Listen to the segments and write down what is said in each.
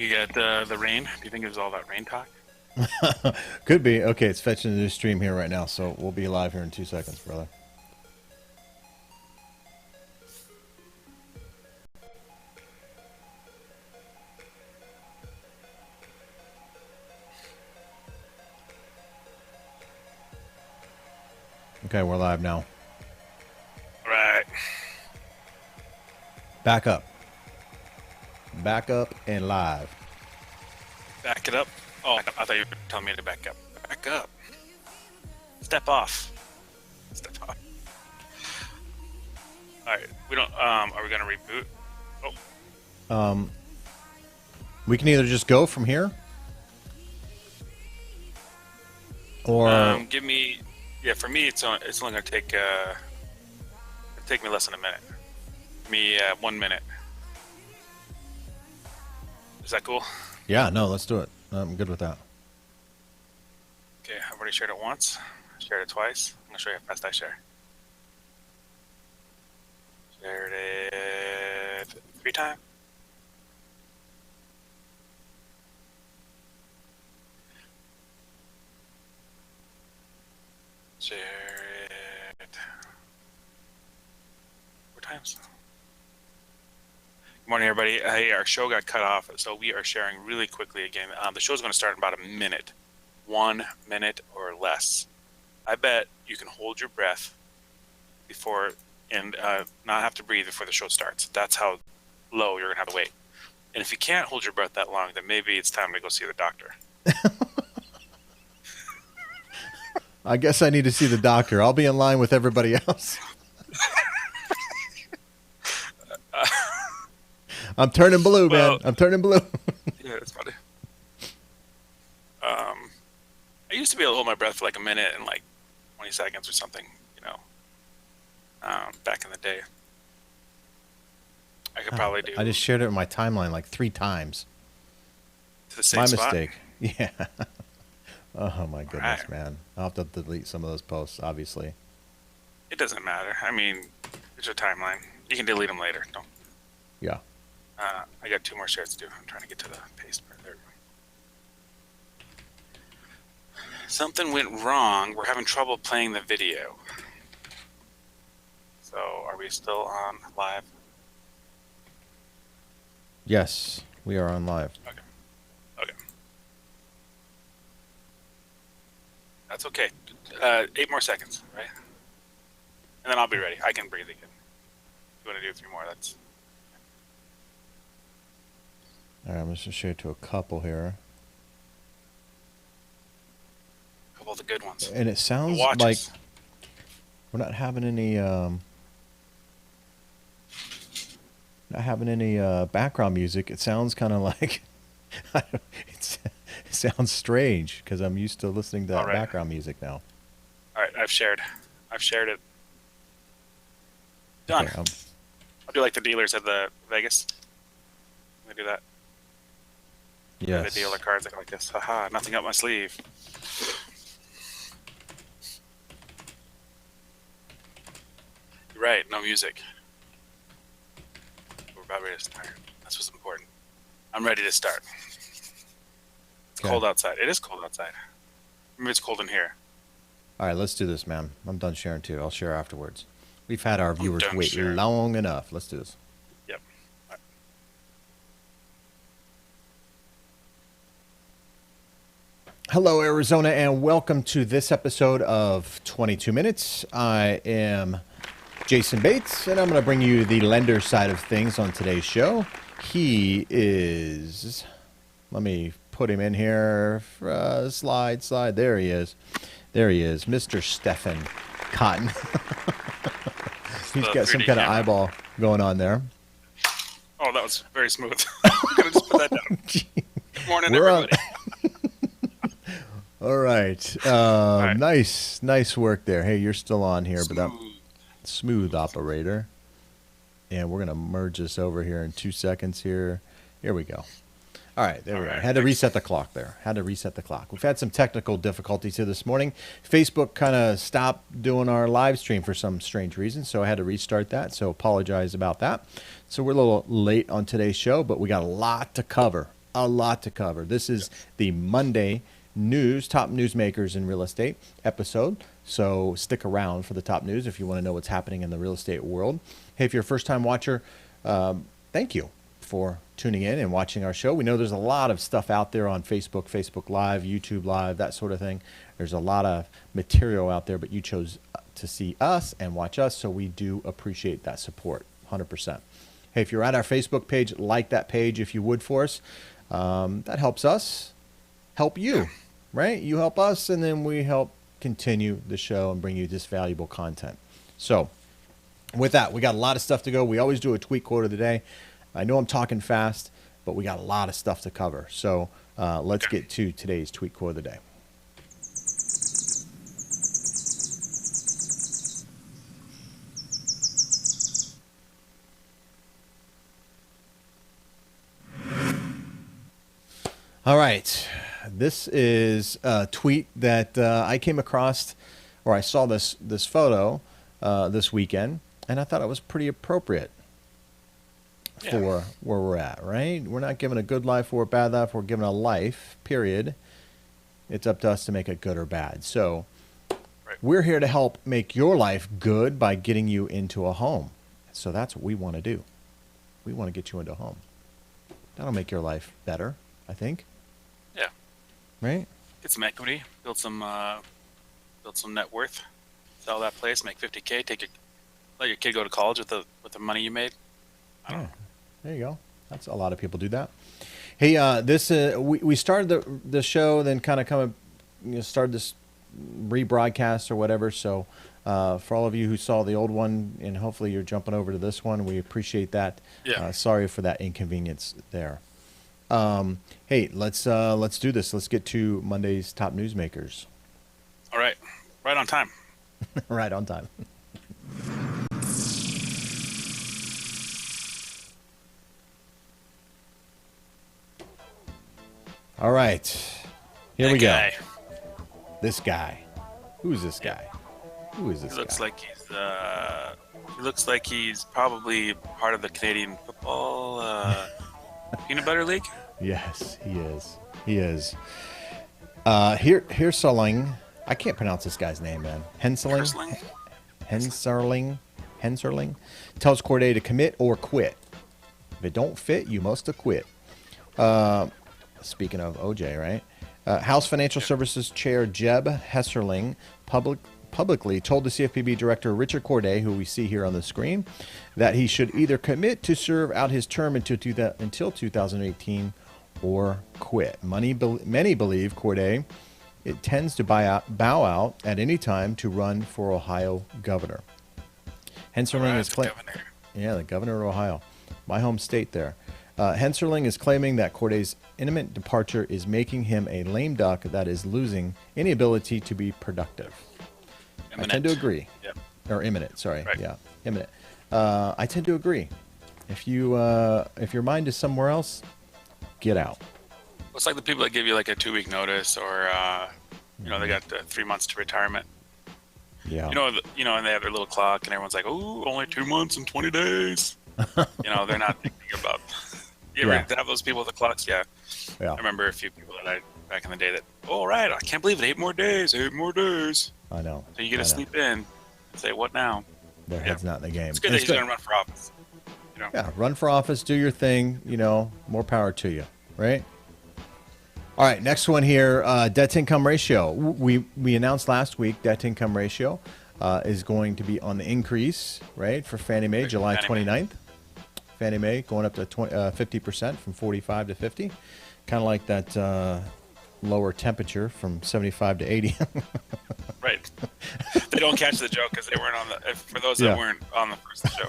You got the rain? Do you think it was all that rain talk? Could be. Okay, it's fetching the stream here right now, so we'll be live here in 2 seconds, brother. Okay, we're live now. Right. Back up. Back up and live. Back it up. Oh, I thought you were telling me to back up. Back up. Step off. Step off. All right. We don't. Are we gonna reboot? Oh. We can either just go from here, or Give me. Yeah, for me, it's only gonna take me less than a minute. Give me 1 minute. Is that cool? yeah, no, let's do it. I'm good with that. Okay, I've already shared it once. Shared it twice. I'm gonna show you how fast I share. Shared it 3 times. Share it 4 times. Good morning, everybody. Hey, our show got cut off, so we are sharing really quickly again. The show's going to start in about a minute, 1 minute or less. I bet you can hold your breath before and not have to breathe before the show starts. That's how low you're going to have to wait. And if you can't hold your breath that long, then maybe it's time to go see the doctor. I guess I need to see the doctor. I'll be in line with everybody else. I'm turning blue, man. I'm turning blue. Yeah, it's funny. I used to be able to hold my breath for like a minute and like 20 seconds or something, back in the day. I could probably do I just shared it in my timeline like 3 times. to the same My spot. mistake. Yeah. Oh, my goodness, Right. man. I'll have to delete some of those posts, obviously. It doesn't matter. I mean, it's your timeline. You can delete them later. Don't. Yeah. I got 2 more shares to do. I'm trying to get to the paste part. There we go. Something went wrong. We're having trouble playing the video. So, are we still on live? Yes, we are on live. Okay. That's okay. 8 more seconds, right? And then I'll be ready. I can breathe again. If you want to do 3 more, that's... All right, I'm just going to share it to a couple here. a couple of the good ones. And it sounds The watches. like we're not having any background music. It sounds kind of like it sounds strange because I'm used to listening to that All right. background music now. All right, I've shared it. Done. Okay, I'll do like the dealers at the Vegas. Let me do that. yes. The dealer cards like this. Haha, nothing up my sleeve. You're right, no music. We're about ready to start. That's what's important. I'm ready to start. It's Okay. cold outside. It is cold outside. Maybe it's cold in here. All right, let's do this, man. I'm done sharing too. I'll share afterwards. We've had our viewers done wait sharing. long enough. Let's do this. Yep. All right. Hello, Arizona, and welcome to this episode of 22 Minutes. I am Jason Bates, and I'm going to bring you the lender side of things on today's show. He is, let me put him in here. Slide. There he is. Mr. Stephen Cotton. He's got some 3D kind of camera. eyeball going on there. Oh, that was very smooth. I'm going to just put that down. Good morning, We're on- everybody. All right. right. Nice work there. Hey, you're still on here, but that Smooth. smooth operator. And we're going to merge this over here in 2 seconds here. Here we go. All right, there we go. right, Had to reset the clock there. We've had some technical difficulties here this morning. Facebook kind of stopped doing our live stream for some strange reason, so I had to restart that. So apologize about that. So we're a little late on today's show, but we got a lot to cover. a lot to cover. This is the Monday news, top newsmakers in real estate episode. So stick around for the top news if you want to know what's happening in the real estate world. Hey, if you're a first-time watcher, thank you for tuning in and watching our show. We know there's a lot of stuff out there on Facebook, Facebook Live, YouTube Live, that sort of thing. There's a lot of material out there, but you chose to see us and watch us, so we do appreciate that support, 100%. Hey, if you're at our Facebook page, like that page if you would for us. That helps us help you, right? You help us, and then we help continue the show and bring you this valuable content. So with that, we got a lot of stuff to go. We always do a tweet quote of the day. I know I'm talking fast, but we got a lot of stuff to cover. So let's get to today's tweet quote of the day. All right. This is a tweet that I came across, or I saw this photo this weekend, and I thought it was pretty appropriate for where we're at, right? We're not giving a good life or a bad life. We're giving a life, period. It's up to us to make it good or bad. So we're here to help make your life good by getting you into a home. So that's what we want to do. We want to get you into a home. That'll make your life better, I think. Yeah. Right? Get some equity, build some net worth, sell that place, make $50K, let your kid go to college with the money you made. I don't know. There you go. That's a lot of people do that. Hey, we started the show, then kind of started this rebroadcast or whatever. So for all of you who saw the old one, and hopefully you're jumping over to this one, we appreciate that. Yeah. Sorry for that inconvenience there. Hey, let's do this. Let's get to Monday's top newsmakers. All right. Right on time. Right on time. All right. Here we go. This guy. Who's this guy? Who is this guy? He looks like he's probably part of the Canadian football peanut butter league. Yes, he is. He is. Henserling. I can't pronounce this guy's name, man. Henserling tells Cordray to commit or quit. If it don't fit, you must quit. Speaking of OJ, right? House Financial Services Chair Jeb Hesserling publicly told the CFPB Director Richard Cordray, who we see here on the screen, that he should either commit to serve out his term until 2018 or quit. Many believe Cordray intends to bow out at any time to run for Ohio governor. Henserling is the governor of Ohio, my home state there. Henserling is claiming that Cordray's imminent departure is making him a lame duck that is losing any ability to be productive. Imminent. I tend to agree. Yep. Or imminent, sorry. Right. Yeah, imminent. I tend to agree. If your mind is somewhere else, get out. It's like the people that give you like a 2-week notice, or they got 3 months to retirement. Yeah. And they have their little clock, and everyone's like, "Oh, only 2 months and 20 days." They're not thinking about. You ever have those people with the clocks? Yeah. I remember a few people that back in the day that, all right, I can't believe it, 8 more days. I know. So you get to sleep in and say, what now? Their head's not in the game. It's good that he's going to run for office. Yeah, run for office, do your thing, more power to you, right? All right, next one here, debt-to-income ratio. We announced last week debt-to-income ratio is going to be on the increase, right, for Fannie Mae, July 29th. Fannie Mae going up to 50% from 45 to 50. Kind of like that lower temperature from 75 to 80. Right. They don't catch the joke because they weren't on the, for those that weren't on the first show,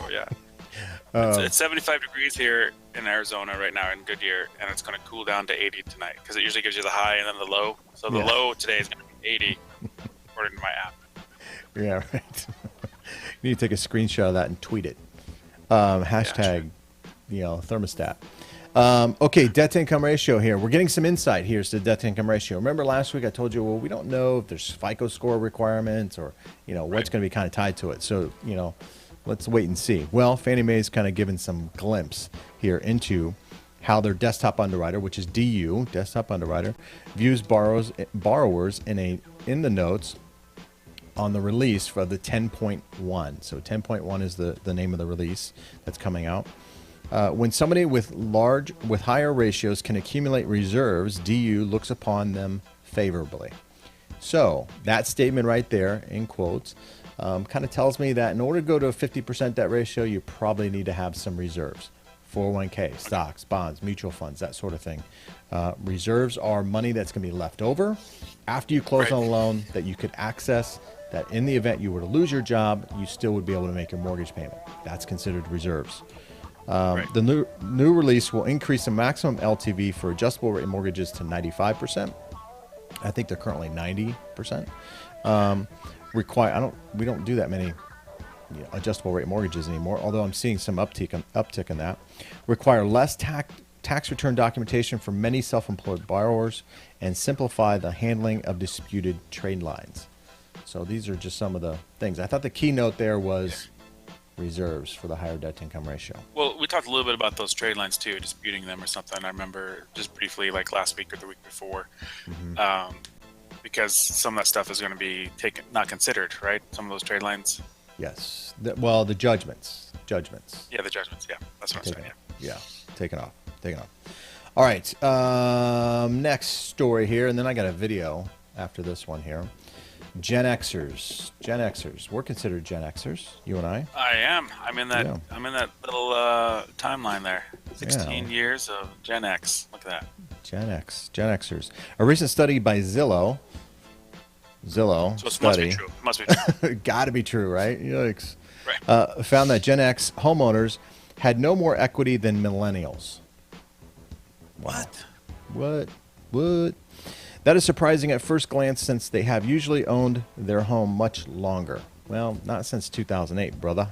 it's 75 degrees here in Arizona right now in Goodyear, and it's going to cool down to 80 tonight because it usually gives you the high and then the low. So the low today is going to be 80 according to my app. Yeah, right. You need to take a screenshot of that and tweet it. Hashtag, thermostat. Okay, debt-to-income ratio here. We're getting some insight here to the debt-to-income ratio. Remember last week I told you, well, we don't know if there's FICO score requirements or, what's going to be kind of tied to it. So, let's wait and see. Well, Fannie Mae's kind of given some glimpse here into how their desktop underwriter, which is DU, desktop underwriter, views borrowers in the notes on the release for the 10.1. So 10.1 is the name of the release that's coming out. When somebody with higher ratios can accumulate reserves, DU looks upon them favorably. So that statement right there, in quotes, kind of tells me that in order to go to a 50% debt ratio, you probably need to have some reserves. 401k, stocks, bonds, mutual funds, that sort of thing. Reserves are money that's going to be left over after you close on a loan that you could access, that in the event you were to lose your job, you still would be able to make your mortgage payment. That's considered reserves. The new release will increase the maximum LTV for adjustable rate mortgages to 95%. I think they're currently 90%. We don't do that many adjustable rate mortgages anymore, although I'm seeing some uptick in that. Require less tax return documentation for many self-employed borrowers and simplify the handling of disputed trade lines. So these are just some of the things. I thought the keynote there was reserves for the higher debt to income ratio. Well, we talked a little bit about those trade lines too, disputing them or something. I remember just briefly, like last week or the week before, because some of that stuff is going to be not considered, right? Some of those trade lines. Yes. The judgments. Yeah, the judgments. Yeah, that's what I'm saying. Yeah, taken off. All right. Next story here, and then I got a video after this one here. Gen Xers. We're considered Gen Xers, you and I. I am. I'm in that. Yeah. I'm in that little timeline there. 16 years of Gen X. Look at that. Gen Xers. A recent study by Zillow. So it must be true. Must be true. Got to be true, right? Yikes. Right. Found that Gen X homeowners had no more equity than millennials. What? That is surprising at first glance since they have usually owned their home much longer. Well, not since 2008, brother.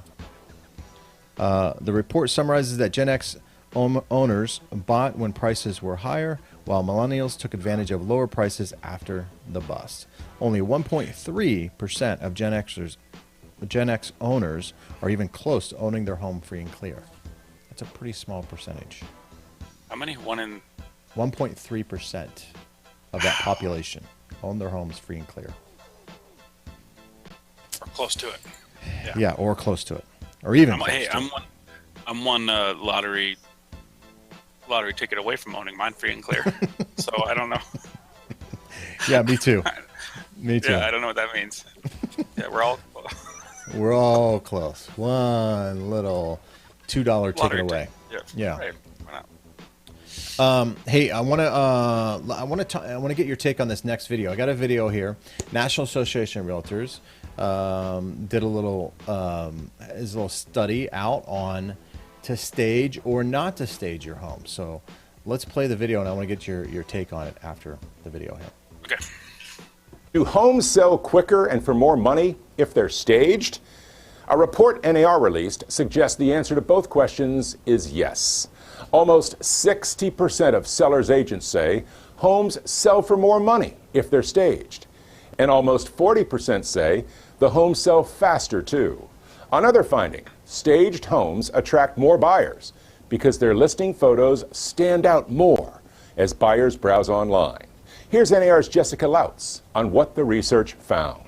The report summarizes that Gen X owners bought when prices were higher, while millennials took advantage of lower prices after the bust. Only 1.3% of Gen X owners are even close to owning their home free and clear. That's a pretty small percentage. How many? 1.3% of that population own their homes free and clear. Or close to it. Yeah, or close to it. Or even I'm one lottery ticket away from owning mine free and clear. So I don't know. Yeah, me too. Yeah, I don't know what that means. Yeah, we're all close. One little $2 ticket away. Yeah. Right. Why not? Hey, I want to get your take on this next video. I got a video here. National Association of Realtors did a little study out on to stage or not to stage your home. So let's play the video, and I want to get your take on it after the video here. Okay. Do homes sell quicker and for more money if they're staged? A report NAR released suggests the answer to both questions is yes. Almost 60% of sellers' agents say homes sell for more money if they're staged. And almost 40% say the homes sell faster too. Another finding, staged homes attract more buyers because their listing photos stand out more as buyers browse online. Here's NAR's Jessica Lautz on what the research found.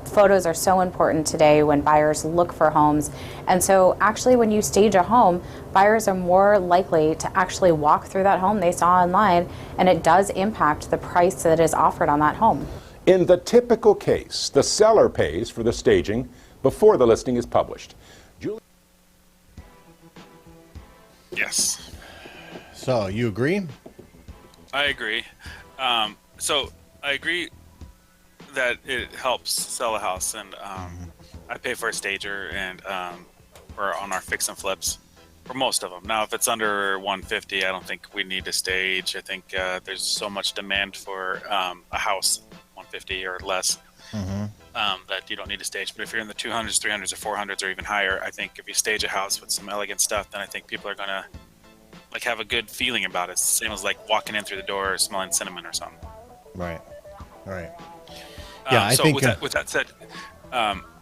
Photos are so important today when buyers look for homes. And so actually when you stage a home, buyers are more likely to actually walk through that home they saw online, and it does impact the price that is offered on that home. In the typical case, the seller pays for the staging before the listing is published. Yes. So you agree? I agree. So I agree that it helps sell a house, and I pay for a stager, and we're on our fix and flips for most of them. Now, if it's under 150, I don't think we need to stage. I think there's so much demand for a house 150 or less that you don't need to stage. But if you're in the 200s, 300s, or 400s, or even higher, I think if you stage a house with some elegant stuff, then I think people are gonna have a good feeling about it. Same as walking in through the door or smelling cinnamon or something. Right. Yeah, I so think. With that said,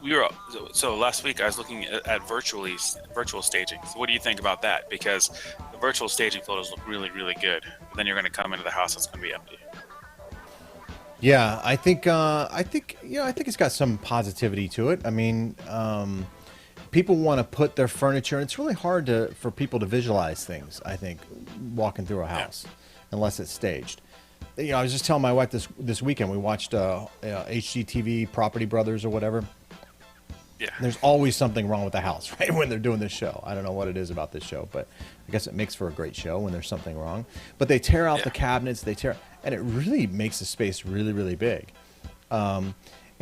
We were so last week I was looking at virtual staging. So what do you think about that? Because the virtual staging photos look really, really good. But then you're going to come into the house that's going to be empty. Yeah, I think it's got some positivity to it. I mean, people want to put their furniture, and it's really hard for people to visualize things, I think, walking through a house, unless it's staged. I was just telling my wife this weekend, we watched HGTV, Property Brothers or whatever. Yeah. There's always something wrong with the house, right, when they're doing this show. I don't know what it is about this show, but I guess it makes for a great show when there's something wrong. But they tear out the cabinets, and it really makes the space really, really big. And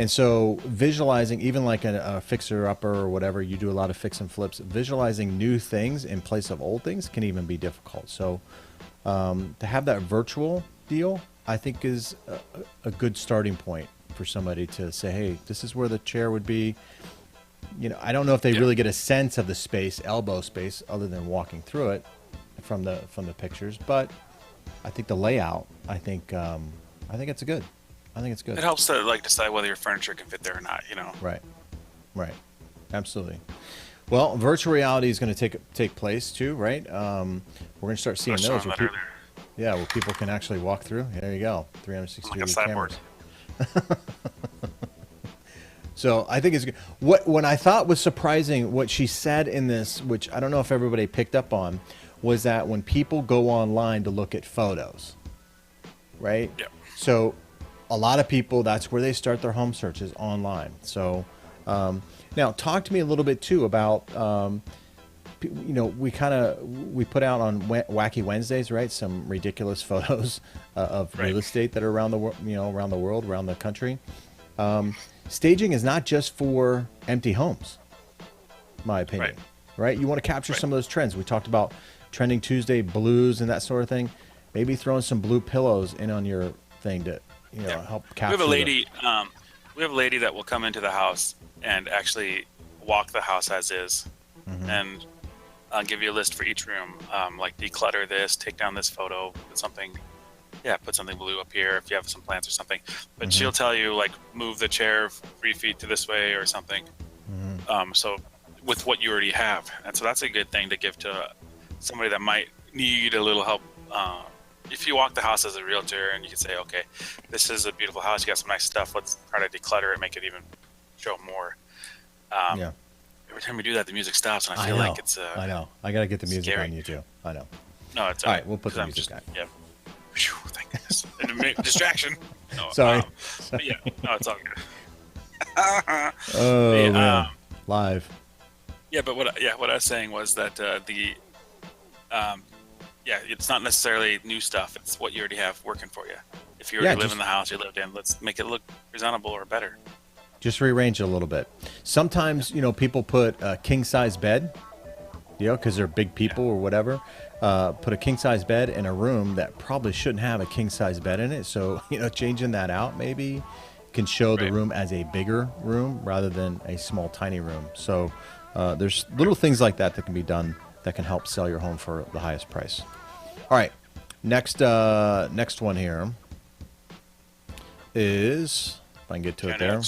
so visualizing, even like a fixer-upper or whatever, you do a lot of fix and flips, visualizing new things in place of old things can even be difficult. So to have that virtual deal, I think is a good starting point for somebody to say, hey, this is where the chair would be. I don't know if they really get a sense of the space, elbow space, other than walking through it from the pictures. But I think the layout, I think it's good. I think it's good. It helps to decide whether your furniture can fit there or not. Right, absolutely. Well, virtual reality is going to take place too, right? We're going to start seeing those. Where people can actually walk through. There you go, 360 cameras. So I think it's good. What I thought was surprising, what she said in this, which I don't know if everybody picked up on, was that when people go online to look at photos, right? Yeah. So a lot of people, that's where they start their home searches, online. So now talk to me a little bit too about, we put out on Wacky Wednesdays, right? Some ridiculous photos of real estate that are around the world, around the country. Staging is not just for empty homes, my opinion, right? You want to capture some of those trends. We talked about Trending Tuesday blues and that sort of thing. Maybe throwing some blue pillows in on your thing to, help capture. We have a lady that will come into the house and actually walk the house as is, and give you a list for each room, like declutter this, take down this photo, put something blue up here if you have some plants or something. But she'll tell you move the chair 3 feet to this way or something. So with what you already have, and so that's a good thing to give to somebody that might need a little help. If you walk the house as a realtor and you can say, okay, this is a beautiful house, you got some nice stuff, let's try to declutter it, make it even show more. Every time we do that, the music stops, and I feel like it's I know. I got to get the music scary. on you too. I know. No, it's all right. We'll put the music on. Yeah. Whew, thank goodness. Distraction. No, Sorry. But yeah, no, it's all good. Man. Live. Yeah, but what I was saying was that it's not necessarily new stuff. It's what you already have working for you. If you already live in the house you lived in, let's make it look presentable or better. Just rearrange it a little bit. Sometimes, people put a king-size bed, because they're big people or whatever. Put a king-size bed in a room that probably shouldn't have a king-size bed in it. So, changing that out maybe can show the room as a bigger room rather than a small, tiny room. So there's little things like that can be done that can help sell your home for the highest price. All right, next one here is, if I can get to it there.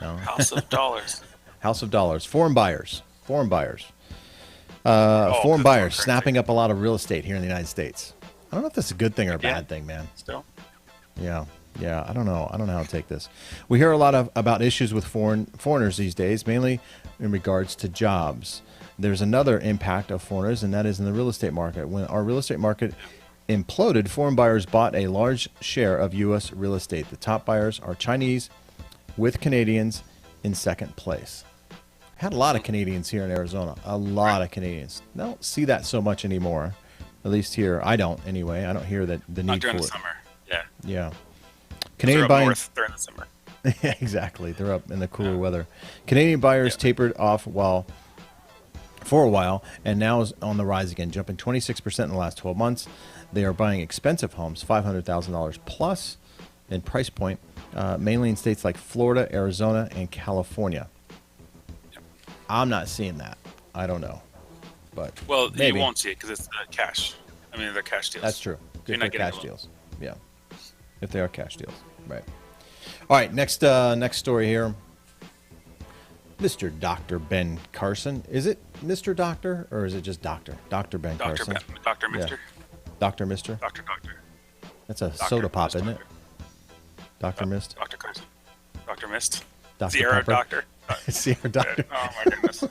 No. House of Dollars. House of Dollars. Foreign buyers. Foreign buyers snapping up a lot of real estate here in the United States. I don't know if that's a good thing or a bad thing, man. Still. Yeah. I don't know how to take this. We hear a lot about issues with foreigners these days, mainly in regards to jobs. There's another impact of foreigners, and that is in the real estate market. When our real estate market imploded, foreign buyers bought a large share of U.S. real estate. The top buyers are Chinese, with Canadians in second place. Had a lot of Canadians here in Arizona. A lot of Canadians. I don't see that so much anymore. At least here, I don't anyway. I don't hear the need for it. Not during the summer. Yeah. Canadian they're buying north during the summer. Yeah, exactly. They're up in the cooler weather. Canadian buyers tapered off for a while, and now is on the rise again, jumping 26% in the last 12 months. They are buying expensive homes, $500,000 plus in price point, mainly in states like Florida, Arizona, and California. I'm not seeing that. I don't know, but maybe. You won't see it because it's cash. I mean, they're cash deals. That's true. You're If not they're getting cash a loan. deals. Yeah. If they are cash deals. Right. All right. Next story here. Mr. Dr. Ben Carson. Is it Mr. Doctor or is it just Doctor? Dr. Ben Dr. Carson. Dr. Mister. Dr. Mister. Doctor. That's a soda pop, isn't it? Dr. Mist. Dr. Carson. Dr. Mist. Dr. Sierra Pepper. Doctor. Sierra Doctor. Oh my goodness.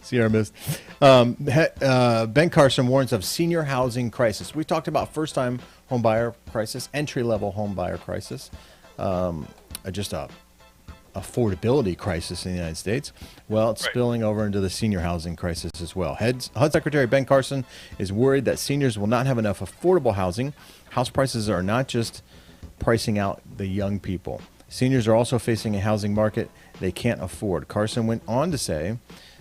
Sierra Mist. Ben Carson warns of senior housing crisis. We talked about first-time home buyer crisis, entry-level home buyer crisis, just a affordability crisis in the United States. Well, it's spilling over into the senior housing crisis as well. HUD Secretary Ben Carson is worried that seniors will not have enough affordable housing. House prices are not just pricing out the young people. Seniors are also facing a housing market they can't afford. Carson went on to say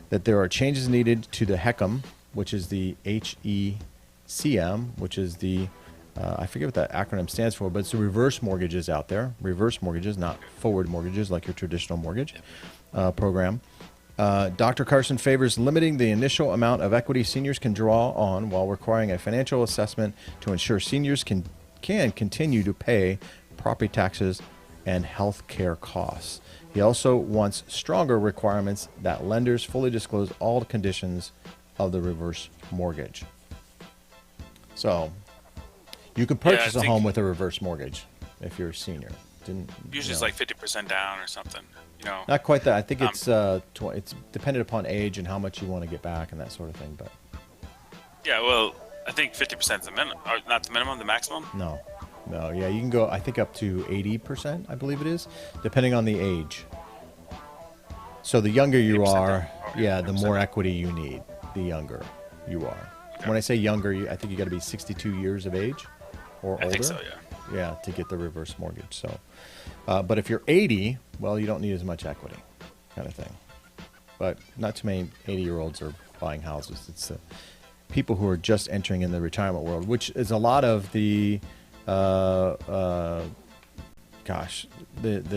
that there are changes needed to the HECM, which is the HECM, which is the I forget what that acronym stands for, but it's the reverse mortgages out there. Reverse mortgages, not forward mortgages like your traditional mortgage program. Dr. Carson favors limiting the initial amount of equity seniors can draw on while requiring a financial assessment to ensure seniors can continue to pay property taxes and health care costs. He also wants stronger requirements that lenders fully disclose all the conditions of the reverse mortgage. So you can purchase a home with a reverse mortgage if you're a senior. Usually it's like 50% down or something. Not quite that. I think it's dependent upon age and how much you want to get back and that sort of thing. But yeah, well, I think 50% is the minimum, or not the minimum, the maximum. No, yeah, you can go. I think up to 80%. I believe it is, depending on the age. So the younger you are, the more equity you need. The younger you are. Okay. When I say younger, I think you got to be 62 years of age or older. I think so, yeah. Yeah, to get the reverse mortgage. So, but if you're 80, well, you don't need as much equity, kind of thing. But not too many 80-year-olds are buying houses. It's the people who are just entering in the retirement world, which is a lot of the, the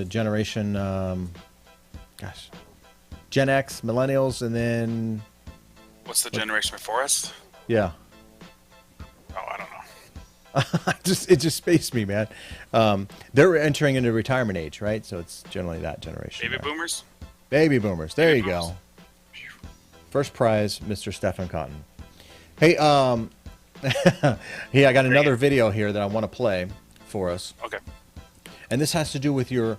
generation, Gen X, millennials, and then what's the generation before us? Yeah. Oh, I don't know. It just spaced me, man. They're entering into retirement age, right? So it's generally that generation. Baby boomers? Baby boomers. There you go. First prize, Mr. Stephen Cotton. Hey, I got another video here that I want to play for us. Okay. And this has to do with your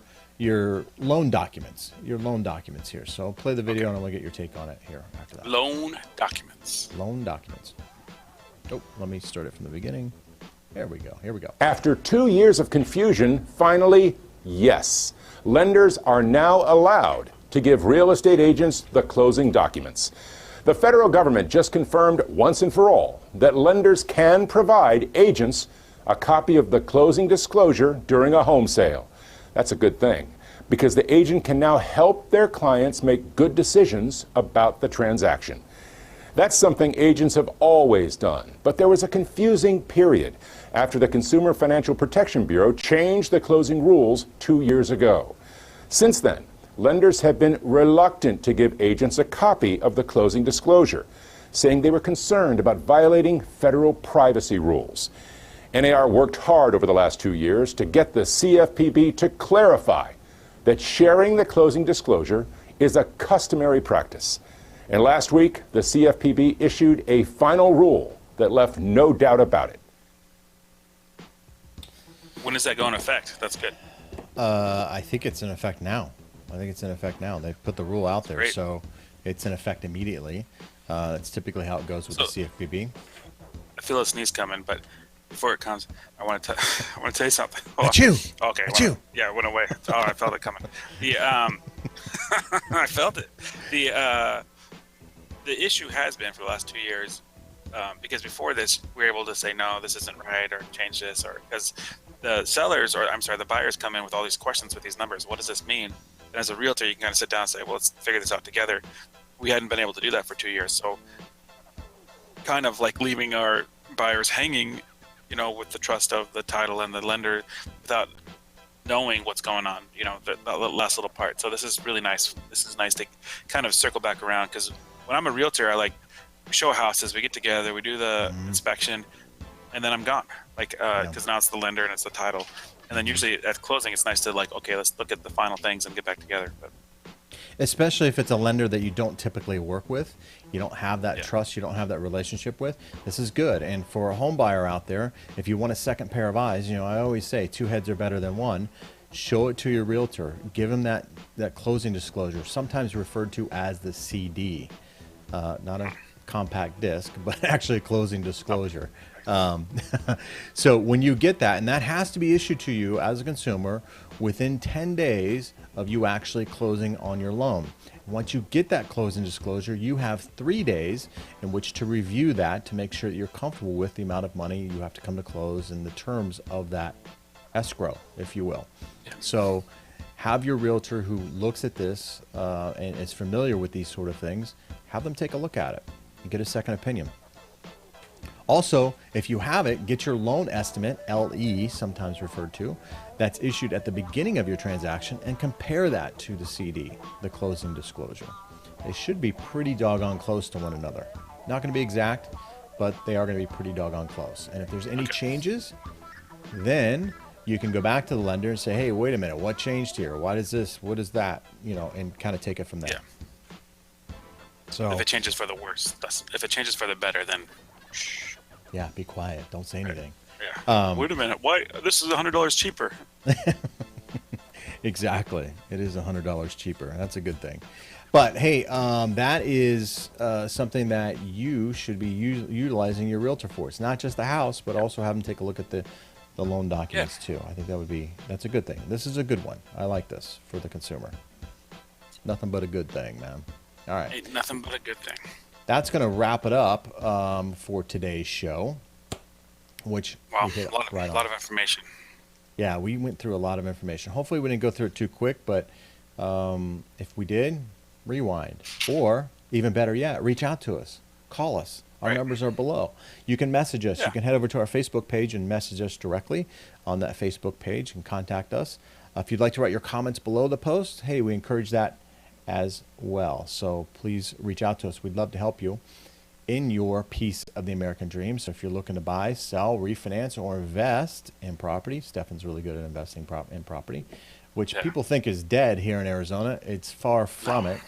loan documents. Your loan documents here. So play the video and I want to get your take on it here after that. Loan documents. Loan documents. Oh, let me start it from the beginning. There we go. Here we go. After 2 years of confusion, finally, yes. Lenders are now allowed to give real estate agents the closing documents. The federal government just confirmed once and for all that lenders can provide agents a copy of the closing disclosure during a home sale. That's a good thing, because the agent can now help their clients make good decisions about the transaction. That's something agents have always done, but there was a confusing period after the Consumer Financial Protection Bureau changed the closing rules 2 years ago. Since then, lenders have been reluctant to give agents a copy of the closing disclosure, saying they were concerned about violating federal privacy rules. NAR worked hard over the last 2 years to get the CFPB to clarify that sharing the closing disclosure is a customary practice. And last week, the CFPB issued a final rule that left no doubt about it. When does that go into effect? That's good. I think it's in effect now. They put the rule out there, so it's in effect immediately. That's typically how it goes with the CFPB. I feel a sneeze coming, but before it comes, I want to tell you something. That's you. Okay. You. Yeah, it went away. Oh, I felt it coming. I felt it. The issue has been for the last 2 years, because before this, we were able to say, no, this isn't right, or change this, or because the buyers come in with all these questions with these numbers. What does this mean? And as a realtor, you can kind of sit down and say, well, let's figure this out together. We hadn't been able to do that for 2 years. So kind of like leaving our buyers hanging, with the trust of the title and the lender without knowing what's going on, the last little part. So this is really nice. This is nice to kind of circle back around, because when I'm a realtor, we show houses, we get together, we do the inspection, and then I'm gone. Because now it's the lender and it's the title. And then usually at closing, it's nice to okay, let's look at the final things and get back together. But especially if it's a lender that you don't typically work with. You don't have that Yeah. trust, you don't have that relationship with. This is good. And for a home buyer out there, if you want a second pair of eyes, I always say 2 heads are better than 1. Show it to your realtor. Give them that closing disclosure, sometimes referred to as the CD, not a compact disc, but actually a closing disclosure. So when you get that, and that has to be issued to you as a consumer within 10 days of you actually closing on your loan. Once you get that closing disclosure, you have 3 days in which to review that to make sure that you're comfortable with the amount of money you have to come to close and the terms of that escrow, if you will. So have your realtor who looks at this and is familiar with these sort of things, have them take a look at it and get a second opinion. Also, if you have it, get your loan estimate, LE, sometimes referred to, that's issued at the beginning of your transaction, and compare that to the CD, the closing disclosure. They should be pretty doggone close to one another. Not going to be exact, but they are going to be pretty doggone close. And if there's any changes, then you can go back to the lender and say, hey, wait a minute, what changed here? What is this? What is that? And kind of take it from there. Yeah. So if it changes for the worse, if it changes for the better, then shh. Yeah, be quiet. Don't say anything. Yeah. Wait a minute. Why? This is $100 cheaper. Exactly. It is $100 cheaper. That's a good thing. But hey, that is something that you should be utilizing your realtor for. It's not just the house, but also have them take a look at the loan documents too. I think that's a good thing. This is a good one. I like this for the consumer. Nothing but a good thing, man. All right. Ain't nothing but a good thing. That's going to wrap it up for today's show, which Wow, we hit a lot of information. Yeah, we went through a lot of information. Hopefully we didn't go through it too quick, but if we did, rewind. Or, even better yet, reach out to us. Call us. Our numbers are below. You can message us. Yeah. You can head over to our Facebook page and message us directly on that Facebook page and contact us. If you'd like to write your comments below the post, hey, we encourage that as well. So please reach out to us. We'd love to help you in your piece of the American dream. So if you're looking to buy, sell, refinance, or invest in property, Stefan's really good at investing in property, which people think is dead here in Arizona. It's far from it.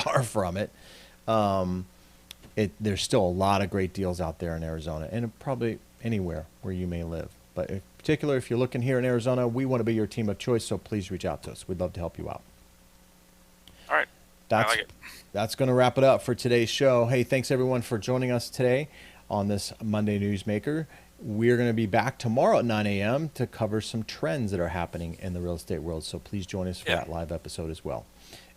Far from it. There's still a lot of great deals out there in Arizona, and probably anywhere where you may live. But in particular, if you're looking here in Arizona, we want to be your team of choice, so please reach out to us. We'd love to help you out. All right. I like it. That's going to wrap it up for today's show. Hey, thanks everyone for joining us today on this Monday Newsmaker. We're going to be back tomorrow at 9 a.m. to cover some trends that are happening in the real estate world. So please join us for that live episode as well.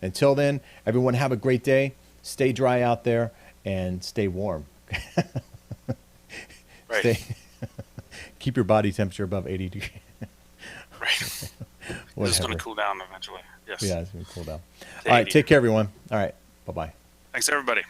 Until then, everyone have a great day. Stay dry out there and stay warm. Right. Keep your body temperature above 80 degrees. Right. It's going to cool down eventually. Yes. Yeah, it's going to cool down. All right. Take care, everyone. All right. Bye-bye. Thanks, everybody.